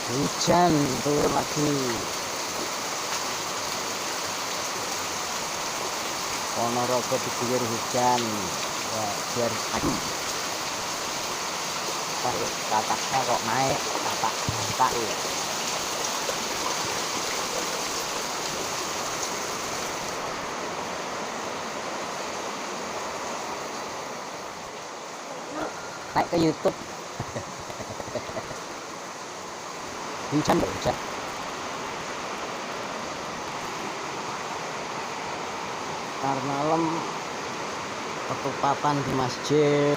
Hujan turun lagi. Ponorogo diguyur hujan. Ya, biar kataknya kok naik, katak ya. Naik ke YouTube. Hujan. Ntar malam ketupatan di masjid.